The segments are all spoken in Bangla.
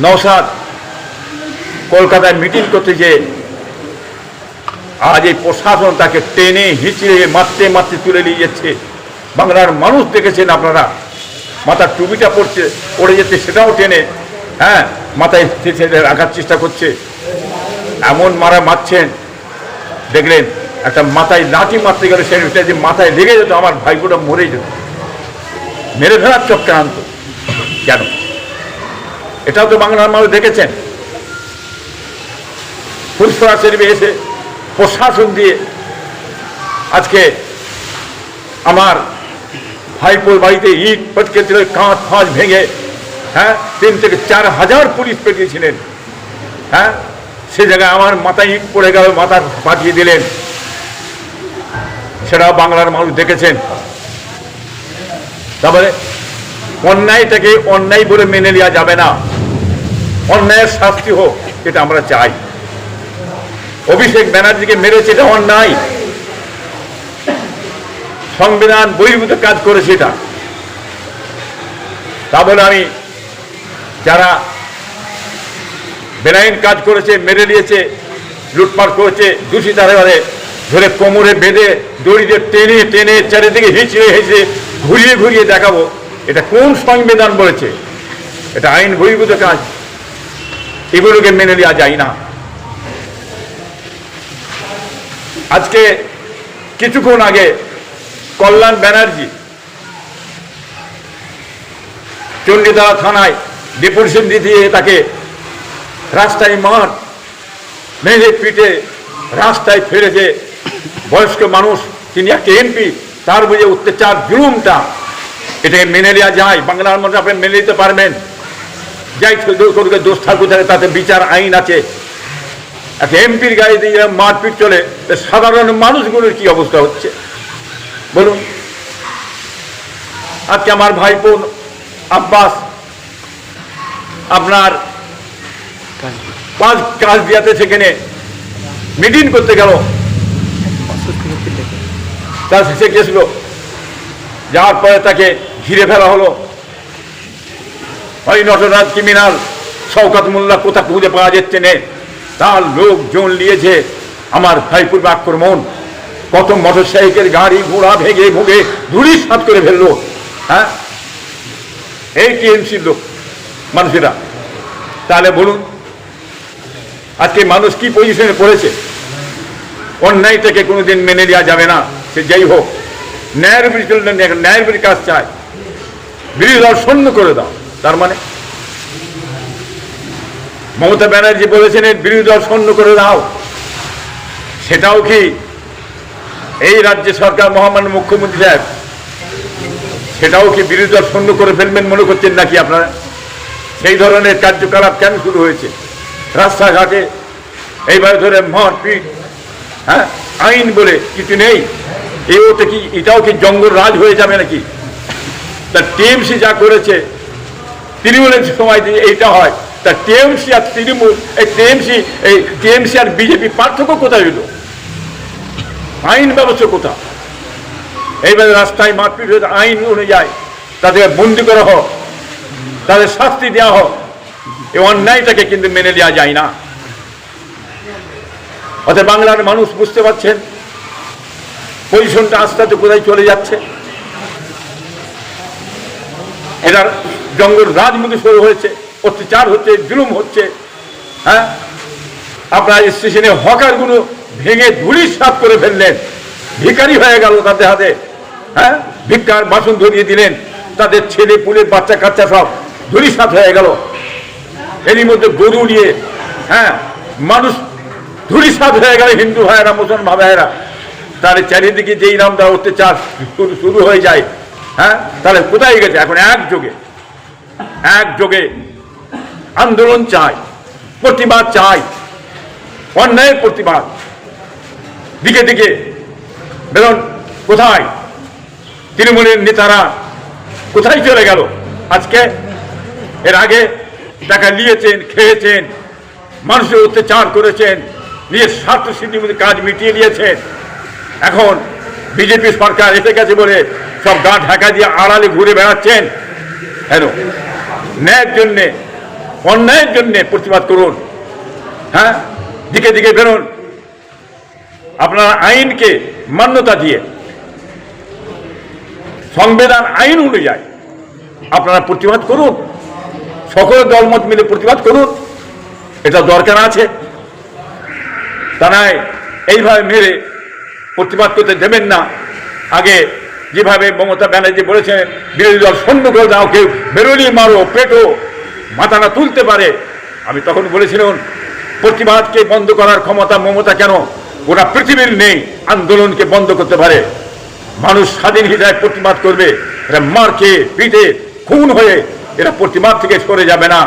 নওশাদ কলকাতায় মিটিং করতে যে আজ এই প্রশাসন তাকে টেনে হিঁচড়ে মারতে মারতে তুলে নিয়ে যাচ্ছে। বাংলার মানুষ দেখেছেন আপনারা, মাথার টুপিটা পড়ে যেতে সেটাও টেনে মাথায় রাখার চেষ্টা করছে। এমন মারছেন, দেখলেন একটা মাথায় লাঠি মারতে গেলে সেটা যে মাথায় লেগে যেত, আমার ভাইপোটা মরে যেত, মেরে ফেলার চক্রান্ত। কেন? এটাও তো বাংলার মানুষ দেখেছেন। ফুলসরা শরীফে এসে প্রশাসন দিয়ে আজকে আমার ভাইপোর বাড়িতে ইট পটকে দিল, কাঁচ ফাঁচ ভেঙে 3 থেকে 4 হাজার পুলিশ পেটিয়েছিলেন। সে জায়গায় আমার মাথায় ইট পড়ে গেল, মাথা পাঠিয়ে দিলেন। সেটাও বাংলার মানুষ দেখেছেন। তারপরে অন্যায়টাকে অন্যায় বলে মেনে নেওয়া যাবে না, অন্যায়ের শাস্তি হোক, এটা আমরা চাই। অভিষেক ব্যানার্জিকে মেরেছে, এটা অন্যায়, সংবিধান বহির্ভূত কাজ করেছে এটা। তা বলে আমি যারা বেআইন কাজ করেছে, মেরে দিয়েছে, লুটপাট করেছে, দোষী তারা ধরে কোমরে বেঁধে দড়িতে টেনে টেনে চারিদিকে হিঁচড়ে হিঁচড়ে ঘুরিয়ে ঘুরিয়ে দেখাবো, এটা কোন সংবিধান বলেছে? এটা আইন বহির্ভূত কাজ, এগুলোকে মেনে নেওয়া যায় না। আজকে কিছুক্ষণ আগে কল্যাণ ব্যানার্জি চণ্ডীতলা থানায় ডেপুটেশন দিয়ে তাকে রাস্তায় মার মেরে পিটে রাস্তায় ফেলেছে। বয়স্ক মানুষ, তিনি একটা এমপি, তার বুঝে অত্যাচার জুলুমটা এটাকে মেনে নেওয়া যায়? বাংলার মানুষ আপনি মেনে নিতে পারবেন? যাই দোষ থাকুক, তাতে বিচার আইন আছে। একটা এমপির গায়ে দিয়ে মারপিট চলে, সাধারণ মানুষগুলোর কি অবস্থা হচ্ছে বলুন? আজকে আমার ভাইপো আব্বাস আপনার কাজ দিয়াতে সেখানে মিটিং করতে গেল, তার শেষে গেছিল, যাওয়ার পরে তাকে ঘিরে ফেলা হলো। ওই নটরাজ ক্রিমিনাল শওকত মোল্লা কোথা খুঁজে পাওয়া যাচ্ছে না, তার লোকজন নিয়েছে আমার ভাইপুর আক্রমণ। কত মোটরসাইকেল গাড়ি ঘোড়া ভেঙে ভুগে ধুলিসাৎ করে ফেললো। এই টিএমসির লোক মানুষেরা। তাহলে বলুন আজকে মানুষ কি পজিশনে পড়েছে? অন্যায়টাকে কোনোদিন মেনে নেওয়া যাবে না, সে যাই হোক। ন্যায়ের ন্যায়ের কাজ চায়, বিরোধী দল শূন্য করে দাও। তার মানে মমতা ব্যানার্জি বলেছেন বিরোধী দল শূন্য করে দাও, সেটাও কি এই রাজ্য সরকার মহামান্য মুখ্যমন্ত্রী সাহেব সেটাও কি বিরোধী দল শূন্য করে ফেলবেন মনে করছেন নাকি আপনারা? সেই ধরনের কার্যকলাপ কেন শুরু হয়েছে? রাস্তাঘাটে এইভাবে ধরে মারপিট, আইন বলে কিছু নেই। এটাও কি জঙ্গল রাজ হয়ে যাবে নাকি? তা টিএমসি যা করেছে, তৃণমূলের সময় এইটা হয়, তা টিএমসি আর তৃণমূল, এই টিএমসি আর বিজেপি পার্থক্য কোথায় হইল? আইন ব্যবস্থা কোথা? এইভাবে রাস্তায় মারপিট হয়ে আইন অনুযায়ী তাদের বন্দি করা হোক, তাদের শাস্তি দেওয়া হোক। এই অন্যায়টাকে কিন্তু মেনে নেওয়া যায় না। অর্থাৎ বাংলার মানুষ বুঝতে পারছেন পজিশনটা আস্তে আস্তে কোথায় চলে যাচ্ছে। এটার জঙ্গল রাজনীতি শুরু হয়েছে, অত্যাচার হচ্ছে, জুলুম হচ্ছে। আপনার স্টেশনে হকারগুলো ভেঙে ধুলিসাৎ করে ফেললেন, ভিখারি হয়ে গেল তাদের হাতে। ভিক্ষার বাসন ধরিয়ে দিলেন, তাদের ছেলে পুলে বাচ্চা কাচ্চা সব ধুলিসাৎ হয়ে গেল। এরই মধ্যে গরু নিয়ে মানুষ ধুলিসাৎ হয়ে গেল, হিন্দু ভাইয়েরা মুসলমান ভাইয়েরা। তাহলে চারিদিকে যেই নামটা অত্যাচার শুরু হয়ে যায়, তাহলে কোথায় গেছে? এখন একযোগে আন্দোলন চাই, প্রতিবাদ চাই, অন্যায়ের প্রতিবাদ। দিকে দিকে বেরোন, কোথায় তৃণমূলের নেতারা কোথায় চলে গেল? আজকে এর আগে টাকা নিয়েছেন, খেয়েছেন, মানুষের অত্যাচার করেছেন, নিজের স্বার্থ সিদ্ধির মধ্যে কাজ মিটিয়ে নিয়েছেন। এখন বিজেপি সরকার এসে গেছে বলে সব গা ঢাকা দিয়ে আড়ালে ঘুরে বেড়াচ্ছেন। কেন? ন্যায়ের জন্যে অন্যায়ের জন্য প্রতিবাদ করুন। হ্যাঁ, দিকে দিকে বেরোন, আপনার আইনকে মান্যতা দিয়ে সংবিধান আইন অনুযায়ী আপনারা প্রতিবাদ করুন, সকল দলমত মিলে প্রতিবাদ করুন, এটা দরকার আছে। তা নয় এইভাবে মেরে প্রতিবাদ করতে দেবেন না। আগে যেভাবে মমতা ব্যানার্জি বলেছেন বিরোধী দল শূন্য করে দাও, কেউ বেরোলি মারো, পেটো, মাথা না তুলতে পারে, আমি তখন বলেছিলাম প্রতিবাদকে বন্ধ করার ক্ষমতা মমতা কেন গোটা পৃথিবীর নেই, আন্দোলনকে বন্ধ করতে পারে। মানুষ স্বাধীন হিসাবে প্রতিবাদ করবে, এরা মারকে পিঠে খুন হয়ে এরা প্রতিবাদ থেকে সরে যাবে না।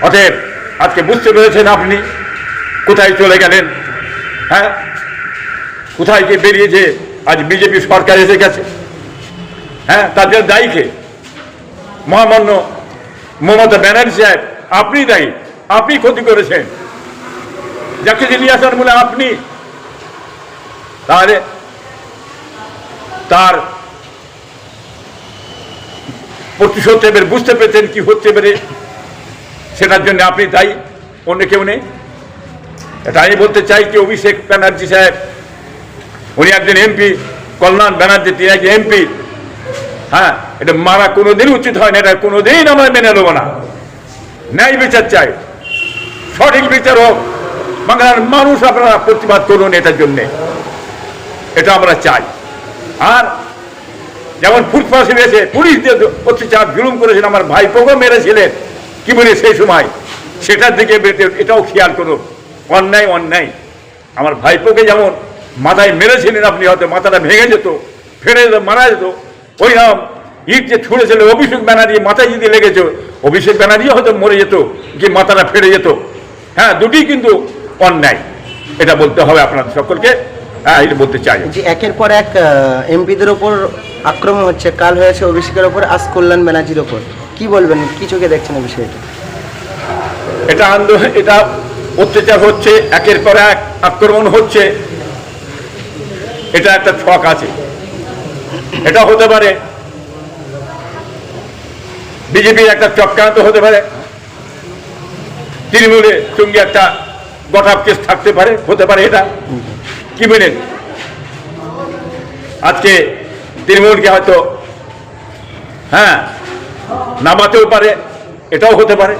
অতএব আজকে বুঝতে পেরেছেন আপনি কোথায় চলে গেলেন। হ্যাঁ, কোথায় গিয়ে বেরিয়েছে, আজ বিজেপি সরকার এসে গেছে। হ্যাঁ, তাদের দায়ীকে মহামান্য মমতা ব্যানার্জি সাহেব, আপনি দায়ী, আপনি ক্ষতি করেছেন, যাকে নিয়ে আসার বলে আপনি। তাহলে তার প্রতিশোধ এবার বুঝতে পেরেছেন কি হচ্ছে এবারে, সেটার জন্য আপনি দায়ী, অন্য কেউ নেই। এটা আমি বলতে চাই কি অভিষেক ব্যানার্জি সাহেব উনি একজন এমপি, কল্যাণ ব্যানার্জি তিনি একজন এমপি। হ্যাঁ, এটা মারা কোনোদিন উচিত হয় না, এটা কোনোদিন আমরা মেনে নেব না। ন্যায় বিচার চাই, সঠিক বিচার হোক, বাংলার মানুষ আপনারা প্রতিবাদ করুন এটার জন্যে, এটা আমরা চাই। আর যেমন ফুটপাথে এসে পুলিশ দিয়ে অত্যাচার জুলুম করেছেন, আমার ভাইপোকে মেরেছিলেন কি বলে সেই সময়, সেটার দিকে এটাও খেয়াল করুন। অন্যায় অন্যায়, আমার ভাইপোকে যেমন মাথায় মেরেছিলেন আপনি, হয়তো মাথাটা ভেঙে যেত, ফেড়ে যেত, মারা যেত। ওই রকম ইট যে ছুঁড়েছিল অভিষেক ব্যানার্জি মাথায় যদি লেগেছে, অভিষেক ব্যানার্জি হয়তো মরে যেত, কি মাথাটা ফেড়ে যেত। হ্যাঁ, দুটি কিন্তু অন্যায়, এটা বলতে হবে আপনাদের সকলকে। হ্যাঁ, এটা বলতে চাই যে একের পর এক এমপিদের ওপর আক্রমণ হচ্ছে, কাল হয়েছে অভিষেকের ওপর, আজ কল্যাণ ব্যানার্জির ওপর, কি বলবেন, কি চোখে দেখছেন এই বিষয়টা? এটা আন্দোলন, এটা অত্যাচার হচ্ছে, একের পর এক আক্রমণ হচ্ছে, এটা একটা ছক আছে। এটা হতে পারে বিজেপির একটা চক্রান্ত, হতে পারে তৃণমূলের সঙ্গে একটা গঠাপ কেস থাকতে পারে, হতে পারে। এটা কি বলেন, আজকে তৃণমূলকে হয়তো হ্যাঁ নামাতেও পারে, এটাও হতে পারে।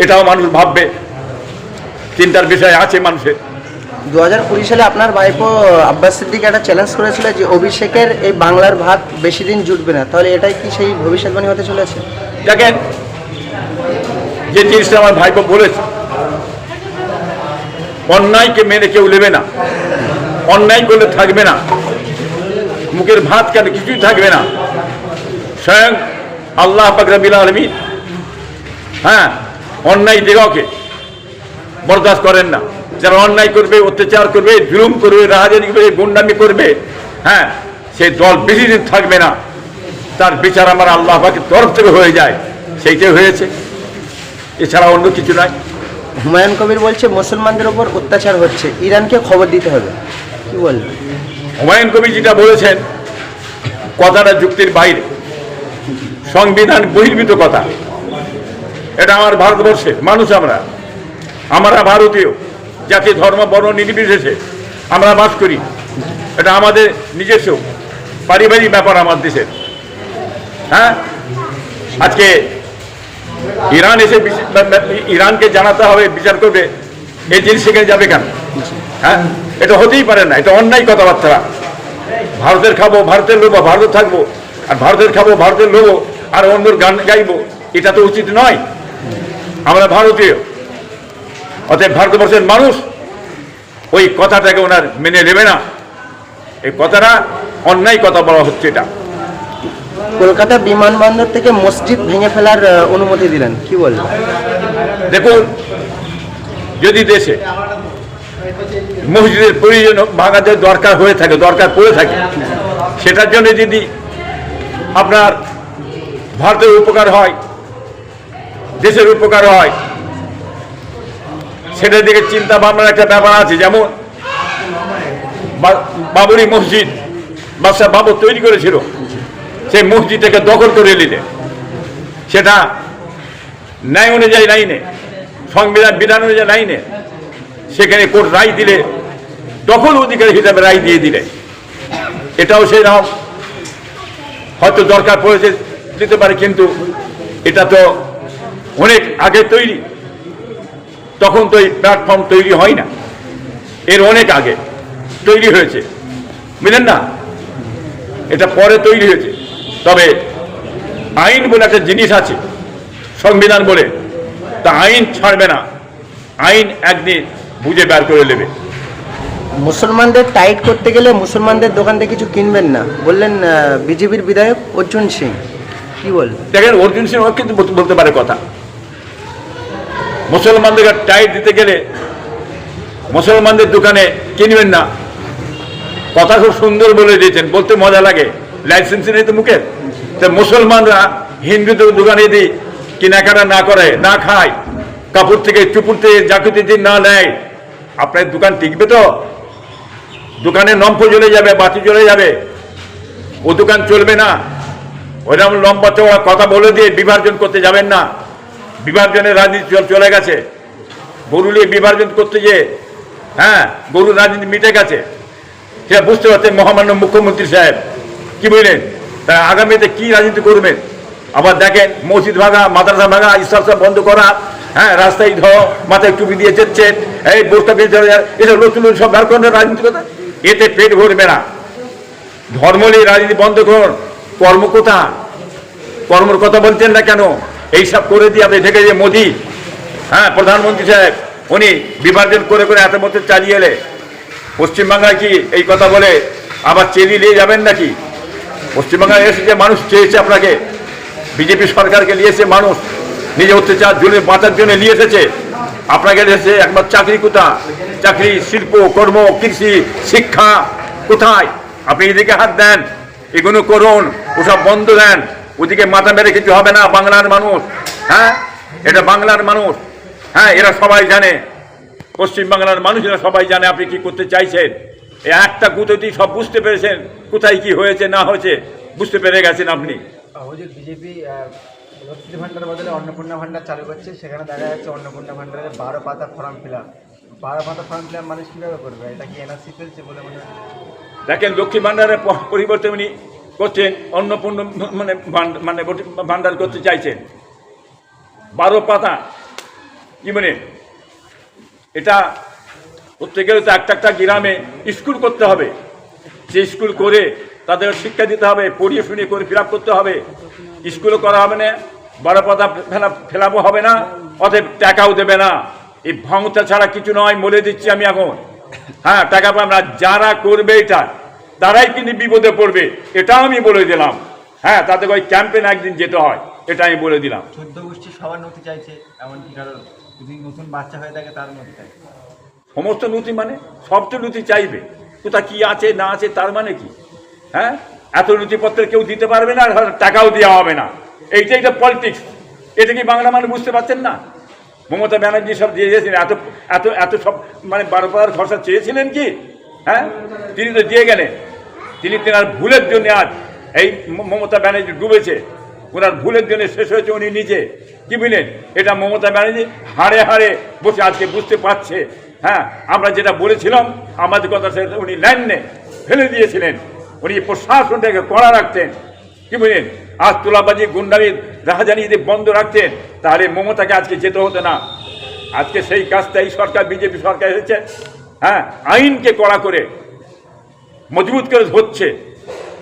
এটাও মানুষ ভাববে, চিন্তার বিষয় আছে মানুষের। 2020 সালে আপনার ভাইপো আব্বাস সিদ্দিক একটা চ্যালেঞ্জ করেছিল যে অভিষেকের এই বাংলার ভাত বেশি দিন জুটবে না, তাহলে এটাই কি সেই ভবিষ্যৎবাণী হতে চলেছে? দেখেন, যে জিনিসটা আমার ভাইপো বলেছে, অন্যায়কে মেনে কেউ নেবে না, অন্যায় করলে থাকবে না, মুখের ভাত কেন কিছুই থাকবে না। স্বয়ং আল্লাহ পাক রব্বুল আলামিন হ্যাঁ অন্যায় দেহকে বরদাস্ত করেন না। যারা অন্যায় করবে, অত্যাচার করবে, জুলুম করবে, রাহাজানি করবে, গুন্ডামি করবে, হ্যাঁ সেই দল বেশি দিন থাকবে না, তার বিচার আমার আল্লাহ পাকের তরফ থেকে হয়ে যায়, সেইটাই হয়েছে, এছাড়া অন্য কিছু নয়। হুমায়ুন কবির বলছে মুসলমানদের ওপর অত্যাচার হচ্ছে, ইরানকে খবর দিতে হবে, কি বলবেন? হুমায়ুন কবির যেটা বলেছেন কথাটা যুক্তির বাইরে, সংবিধান বহির্ভূত কথা। এটা আমার ভারতবর্ষের মানুষ, আমরা ভারতীয়, জাতি ধর্ম বর্ণ নির্বিশেষে আমরা বাস করি। এটা আমাদের নিজস্ব পারিবারিক ব্যাপার আমার দেশের। হ্যাঁ, আজকে ইরান এসে ইরানকে জানাতে হবে, বিচার করবে, এই জিনিস সেখানে যাবে কেন? হ্যাঁ, এটা হতেই পারে না, এটা অন্যায় কথাবার্তা। ভারতের খাবো, ভারতের লোবো, ভারতে থাকবো, আর ভারতের খাবো, ভারতের লোবো, আর অন্যর গান গাইবো, এটা তো উচিত নয়। আমরা ভারতীয়, অতএব ভারতবর্ষের মানুষ ওই কথাটাকে ওনার মেনে নেবে না। এই কথাটা অন্যায় কথা বলা হচ্ছে। এটা কলকাতা বিমানবন্দর থেকে মসজিদ ভেঙে ফেলার অনুমতি দিলেন, কি বলবেন? দেখুন, যদি দেশে মসজিদের প্রয়োজন ভাঙাতে দরকার হয়ে থাকে, দরকার পড়ে থাকে, সেটার জন্য যদি আপনার ভারতের উপকার হয়, দেশের উপকার হয়, সেটার দিকে চিন্তা ভাবনার একটা ব্যাপার আছে। যেমন বাবরি মসজিদ বাদশাহ বাবর তৈরি করেছিল, সেই মসজিদটাকে দখল করে নিলে সেটা ন্যায় অনুযায়ী লাইনে, সংবিধান বিধান অনুযায়ী লাইনে, সেখানে কোর্ট রায় দিলে দখল অধিকারী হিসাবে রায় দিয়ে দিলে, এটাও সেই রকম হয়তো দরকার পড়েছে দিতে পারে, কিন্তু এটা তো অনেক আগে তৈরি, তখন তো এই প্ল্যাটফর্ম তৈরি হয় না, এর অনেক আগে তৈরি হয়েছে, বুঝলেন না, এটা পরে তৈরি হয়েছে। তবে আইন বলে একটা জিনিস আছে, সংবিধান বলে, তা আইন ছাড়বে না, আইন একদিন বুঝে বের করে নেবে। মুসলমানদের টাইট করতে গেলে মুসলমানদের দোকান থেকে কিছু কিনবেন না বললেন বিজেপির বিধায়ক অর্জুন সিং, কি বল? দেখেন, অর্জুন সিং কিন্তু বলতে পারে কথা, মুসলমানদেরকে টাইট দিতে গেলে মুসলমানদের দোকানে কিনবেন না, কথা খুব সুন্দর বলে দিয়েছেন, বলতে মজা লাগে, লাইসেন্স নেই তো মুখের। তা মুসলমানরা হিন্দুদের দোকানে যদি কেনাকাটা না করে, না খায়, কাপড় থেকে চুপুর থেকে জাকুতি যদি না নেয়, আপনার দোকান টিকবে তো? দোকানে নম্ফ জ্বলে যাবে, বাতি জ্বলে যাবে, ও দোকান চলবে না। ওইরকম লম্বা চওড়া কথা বলে দিয়ে বিভাজন করতে যাবেন না, বিভাজনের রাজনীতি চলে গেছে, গরুলিয়ে বিভাজন করতে গিয়ে গরুর রাজনীতি মিটে গেছে, সেটা বুঝতে পারছেন মহামান্য মুখ্যমন্ত্রী সাহেব, কি বুঝলেন? তা আগামীতে কি রাজনীতি করবেন? আবার দেখেন, মসজিদ ভাঙা, মাদ্রাসা ভাঙা, ইসলাম বন্ধ করা, রাস্তায় ধরো মাথায় টুপি দিয়ে যেচ্ছেন, এই বোস্তা পেয়ে চলে যায়, এসব নতুন সব বের করেন রাজনীতি কথা, এতে পেট ভরবে না। ধর্ম নিয়ে রাজনীতি বন্ধ করুন, কর্ম কোথা? কর্মর কথা বলছেন না কেন? এইসব করে দিয়ে আপনি ঢেকে যে মোদি, প্রধানমন্ত্রী সাহেব, উনি বিভাজন করে করে এত বছর চালিয়ে এলে, পশ্চিমবাংলায় কি এই কথা বলে আবার চেলি নিয়ে যাবেন নাকি? পশ্চিমবাংলায় এসে যে মানুষ চেয়েছে আপনাকে, বিজেপি সরকারকে নিয়েছে মানুষ, নিজে অত্যাচার জন্য বাঁচার জন্য নিয়ে এসেছে, আপনাকে এসেছে একবার চাকরি কোথা? চাকরি, শিল্প, কর্ম, কৃষি, শিক্ষা কোথায়? আপনি এদিকে হাত দেন, এগুলো করুন, ওসব বন্ধ দেন, ওদিকে মাথা মেরে কিছু হবে না। বাংলার মানুষ, এটা বাংলার মানুষ, এরা সবাই জানে, পশ্চিমবাংলার মানুষেরা সবাই জানে আপনি কি করতে চাইছেন। এই একটা গুঁতোতেই সব বুঝতে পেরেছেন, কোথায় কি হয়েছে না হয়েছে বুঝতে পেরে গেছেন আপনি। বিজেপি লক্ষ্মী ভান্ডার বদলে অন্নপূর্ণা ভান্ডার চালু করছে, সেখানে দেখা যাচ্ছে অন্নপূর্ণা ভান্ডারের 12 পাতা ফর্ম ফিল আপ, 12 পাতা ফর্ম ফিল আপ মানুষ কীভাবে করবে? এটা কি এনআরসি ফেলছে বলে মনে হয়? দেখেন, লক্ষ্মী ভান্ডারের পরিবর্তে উনি করছেন অন্নপূর্ণ মানে ভান্ডার করতে চাইছেন। 12 পাতা কি মানে? এটা করতে গেলে তো একটা একটা গ্রামে স্কুল করতে হবে, যে স্কুল করে তাদের শিক্ষা দিতে হবে, পড়িয়ে শুনিয়ে করে ফিল আপ করতে হবে। স্কুলও করা হবে না, 12 পাতা ফেলাবো হবে না, অতএব টাকাও দেবে না। এই ভাঙতা ছাড়া কিছু নয়, বলে দিচ্ছি আমি এখন। টাকা পাবে না, যারা করবে এটা তারাই কিন্তু বিপদে পড়বে, এটাও আমি বলে দিলাম। তাদের ওই ক্যাম্পেন একদিন যেতে হয়, এটা আমি বলে দিলাম। 14 গোষ্ঠী সবার নথি চাইছে, এমনকি কারো যদি নতুন বাচ্চা হয়ে থাকে তার নথি চাইছে। সমস্ত নথি মানে সব তো নথি চাইবে, কোথা কি আছে না আছে তার মানে কি? এত নথিপত্র কেউ দিতে পারবে না, টাকাও দেওয়া হবে না, এইটাই তো পলিটিক্স। এটা কি বাংলা মানুষ বুঝতে পারছেন না? মমতা ব্যানার্জি সব দিয়ে দিয়েছিলেন, এত এত এত সব মানে 12 পাতার খরচা চেয়েছিলেন কি? তিনি তো দিয়ে গেলেন। তেনার ভুলের জন্য আজ এই মমতা ব্যানার্জি ডুবেছে, ওনার ভুলের জন্য শেষ হয়েছে উনি নিজে, কি বুঝলেন? এটা মমতা ব্যানার্জি হাড়ে হাড়ে বসে আজকে বুঝতে পারছে। আমরা যেটা বলেছিলাম, আমাদের কথা সেটা উনি নেননি, ফেলে দিয়েছিলেন। উনি প্রশাসনটাকে কড়া রাখতেন, কি বুঝলেন? আজ তোলাবাজি, গুন্ডামি, রাহাজানি যদি বন্ধ রাখতেন, তাহলে মমতাকে আজকে যেতে হতো না। আজকে সেই কাজটা এই সরকার, বিজেপি সরকার এসেছে, আইনকে কড়া করে মজবুত করে ধরছে।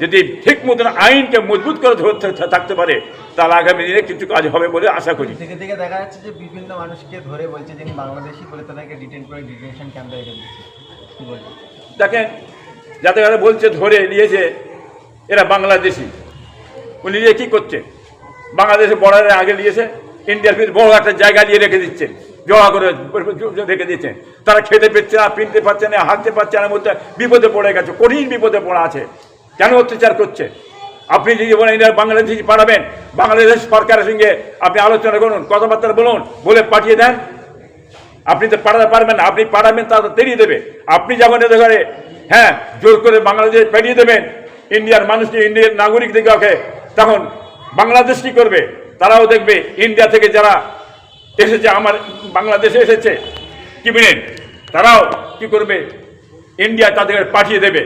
যদি ঠিক মতন আইনকে মজবুত করে ধরতে থাকতে পারে, তাহলে আগামী দিনে কিছু কাজ হবে বলে আশা করি। থেকে থেকে দেখা যাচ্ছে যে বিভিন্ন মানুষকে ধরে বলছে যিনি বাংলাদেশি বলে তাদেরকে ডিটেন করে ডিটেনশন ক্যাম্পে রেখে দিচ্ছে, কি বলছে? দেখেন, যাতে যারা বলছে ধরে নিয়েছে এরা বাংলাদেশি, উনি নিয়ে কী করছে? বাংলাদেশে বর্ডারের আগে নিয়েছে, ইন্ডিয়ার ভিতরে বড় একটা জায়গা দিয়ে রেখে দিচ্ছেন, জড়া করে রেখে দিচ্ছেন। তারা খেতে পাচ্ছে না, পিনতে পারছে না, হাঁটতে পারছে না, মধ্যে বিপদে পড়ে গেছে, কঠিন বিপদে পড়া আছে। কেন অত্যাচার করছে? আপনি যদি বলেন ইন্ডিয়ার বাংলাদেশি পাঠাবেন, বাংলাদেশ সরকারের সঙ্গে আপনি আলোচনা করুন, কথাবার্তা বলুন, বলে পাঠিয়ে দেন। আপনি তো পাঠাতে পারবেন না, আপনি পাঠাবেন তারা তেড়িয়ে দেবে। আপনি যখন এতে করে জোর করে বাংলাদেশে পাঠিয়ে দেবেন ইন্ডিয়ার মানুষকে, ইন্ডিয়ার নাগরিক দিকে, তখন বাংলাদেশ কি করবে? তারাও দেখবে ইন্ডিয়া থেকে যারা এসেছে, আমার বাংলাদেশে এসেছে, কি বুঝলেন, তারাও কি করবে, ইন্ডিয়া তাদেরকে পাঠিয়ে দেবে,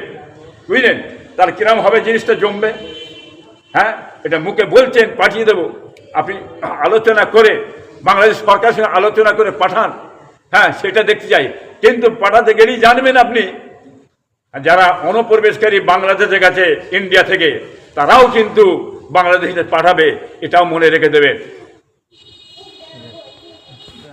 বুঝলেন, তার কিরম হবে, জিনিসটা জমবে। হ্যাঁ, এটা মুখে বলছেন পাঠিয়ে দেবো, আপনি আলোচনা করে বাংলাদেশ সরকারের সঙ্গে আলোচনা করে পাঠান, হ্যাঁ সেটা দেখতে চাই। কিন্তু পাঠাতে গেলেই জানবেন আপনি, যারা অনুপ্রবেশকারী বাংলাদেশে গেছে ইন্ডিয়া থেকে, তারাও কিন্তু বাংলাদেশে পাঠাবে, এটাও মনে রেখে দেবেন।